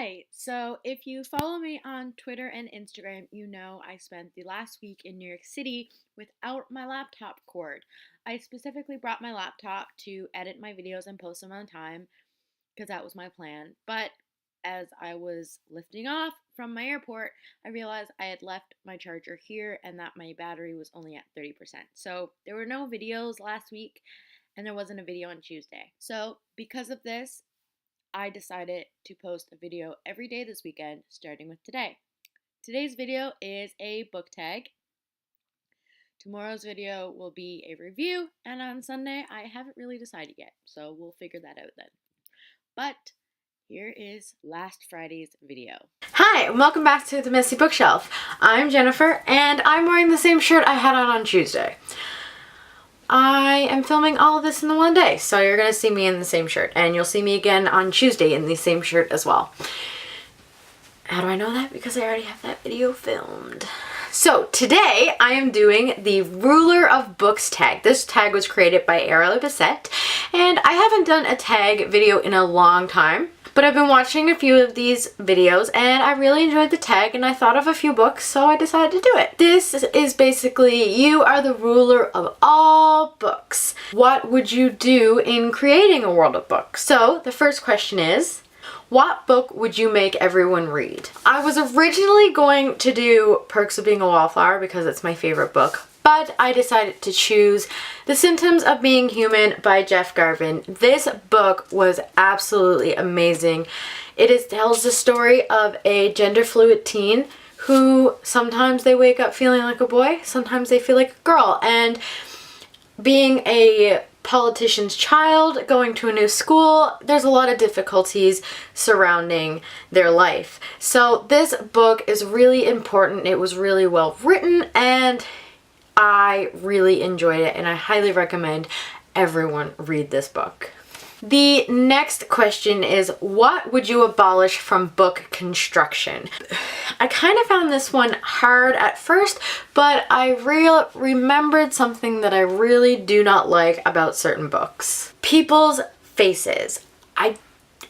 Hi! So, if you follow me on Twitter and Instagram, you know I spent the last week in New York City without my laptop cord. I specifically brought my laptop to edit my videos and post them on time because that was my plan. But as I was lifting off from my airport, I realized I had left my charger here and that my battery was only at 30%. So, there were no videos last week and there wasn't a video on Tuesday. So, because of this, I decided to post a video every day this weekend, starting with today. Today's video is a book tag. Tomorrow's video will be a review, and on Sunday, I haven't really decided yet, so we'll figure that out then. But here is last Friday's video. Hi, and welcome back to the Messy Bookshelf. I'm Jennifer, and I'm wearing the same shirt I had on Tuesday. I am filming all of this in the one day, so you're going to see me in the same shirt, and you'll see me again on Tuesday in the same shirt as well. How do I know that? Because I already have that video filmed. So today I am doing the Ruler of Books tag. This tag was created by Ariel Bissett, and I haven't done a tag video in a long time. But I've been watching a few of these videos and I really enjoyed the tag and I thought of a few books, so I decided to do it. This is basically, you are the ruler of all books. What would you do in creating a world of books? So the first question is, what book would you make everyone read? I was originally going to do Perks of Being a Wallflower because it's my favorite book, but I decided to choose The Symptoms of Being Human by Jeff Garvin. This book was absolutely amazing. It tells the story of a gender fluid teen who sometimes they wake up feeling like a boy, sometimes they feel like a girl, and being a politician's child, going to a new school, there's a lot of difficulties surrounding their life. So this book is really important. It was really well written and I really enjoyed it and I highly recommend everyone read this book. The next question is, what would you abolish from book construction? I kind of found this one hard at first, but I remembered something that I really do not like about certain books. People's faces.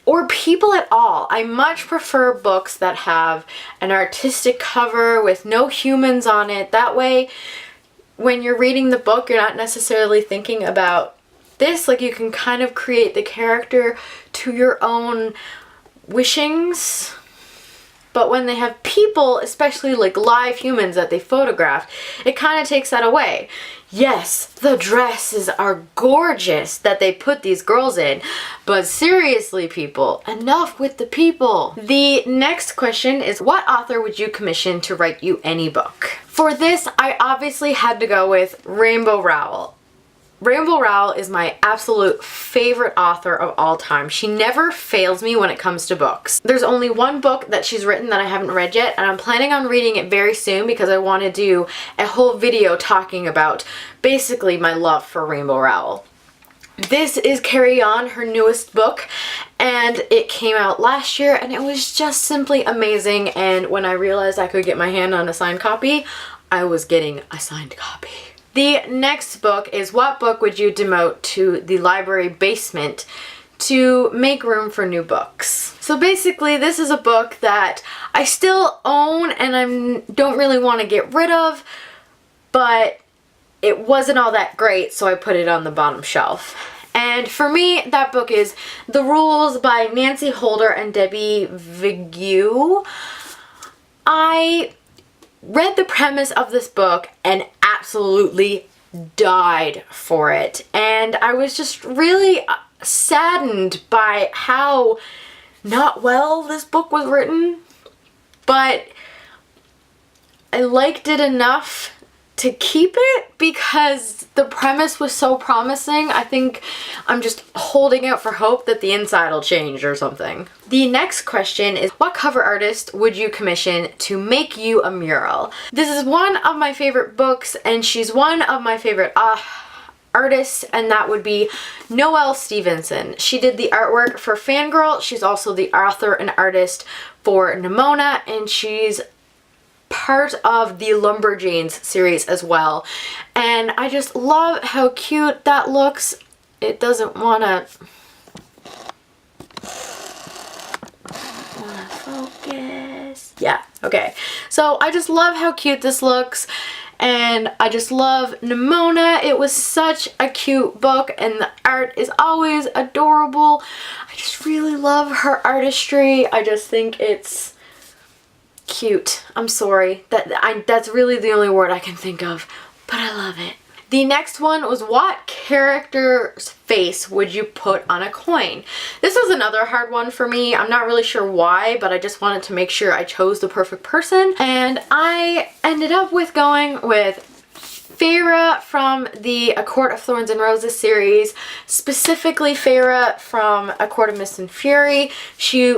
Or people at all. I much prefer books that have an artistic cover with no humans on it. That way, when you're reading the book, you're not necessarily thinking about this. Like, you can kind of create the character to your own wishings. But when they have people, especially like live humans that they photograph, it kind of takes that away. Yes, the dresses are gorgeous that they put these girls in, but seriously, people, enough with the people. The next question is, what author would you commission to write you any book? For this, I obviously had to go with Rainbow Rowell. Rainbow Rowell is my absolute favorite author of all time. She never fails me when it comes to books. There's only one book that she's written that I haven't read yet, and I'm planning on reading it very soon because I want to do a whole video talking about basically my love for Rainbow Rowell. This is Carry On, her newest book, and it came out last year and it was just simply amazing, and when I realized I could get my hand on a signed copy, I was getting a signed copy. The next book is, what book would you demote to the library basement to make room for new books? So basically, this is a book that I still own and I don't really want to get rid of, but it wasn't all that great, so I put it on the bottom shelf. And for me, that book is The Rules by Nancy Holder and Debbie Vigue. I read the premise of this book and absolutely died for it, and I was just really saddened by how not well this book was written, but I liked it enough to keep it because the premise was so promising. I think I'm just holding out for hope that the inside will change or something. The next question is, what cover artist would you commission to make you a mural? This is one of my favorite books and she's one of my favorite artists, and that would be Noelle Stevenson. She did the artwork for Fangirl. She's also the author and artist for Nimona, and she's part of the Lumberjanes series as well, and I just love how cute that looks. It doesn't want to Focus. Yeah, okay. So I just love how cute this looks, and I just love Nimona. It was such a cute book, and the art is always adorable. I just really love her artistry. I just think it's cute. I'm sorry. That's really the only word I can think of, but I love it. The next one was, what character's face would you put on a coin? This was another hard one for me. I'm not really sure why, but I just wanted to make sure I chose the perfect person. And I ended up with going with Feyre from the A Court of Thorns and Roses series, specifically Feyre from A Court of Mist and Fury. She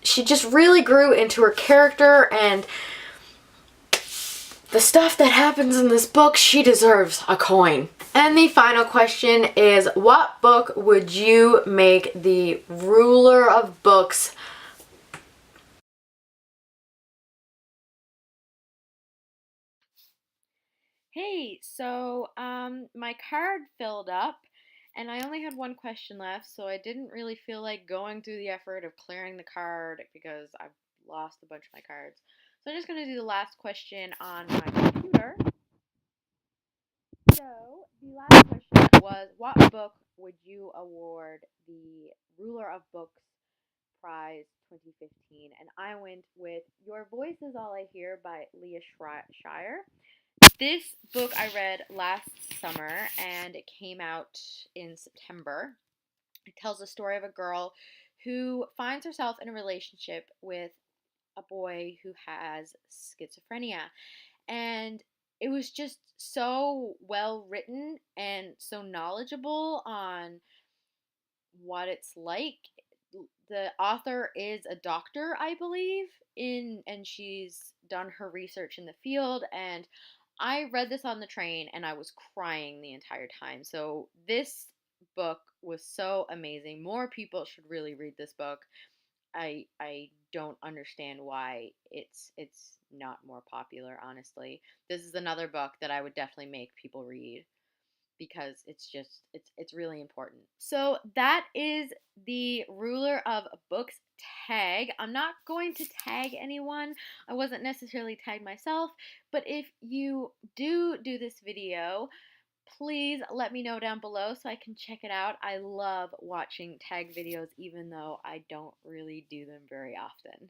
just really grew into her character, and the stuff that happens in this book, she deserves a coin. And the final question is, what book would you make the ruler of books? Hey, so my card filled up and I only had one question left, so I didn't really feel like going through the effort of clearing the card because I've lost a bunch of my cards. So I'm just going to do the last question on my computer. So the last question was, what book would you award the Ruler of Books Prize 2015? And I went with Your Voice Is All I Hear by Leah Shire. This book I read last summer and it came out in September. It tells the story of a girl who finds herself in a relationship with a boy who has schizophrenia. And it was just so well written and so knowledgeable on what it's like. The author is a doctor, I believe, and she's done her research in the field, and I read this on the train and I was crying the entire time. So this book was so amazing. More people should really read this book. I don't understand why it's not more popular, honestly. This is another book that I would definitely make people read because it's really important. So that is the Ruler of Books tag. I'm not going to tag anyone. I wasn't necessarily tagged myself, but if you do this video, please let me know down below so I can check it out. I love watching tag videos even though I don't really do them very often.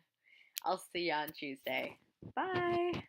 I'll see you on Tuesday. Bye.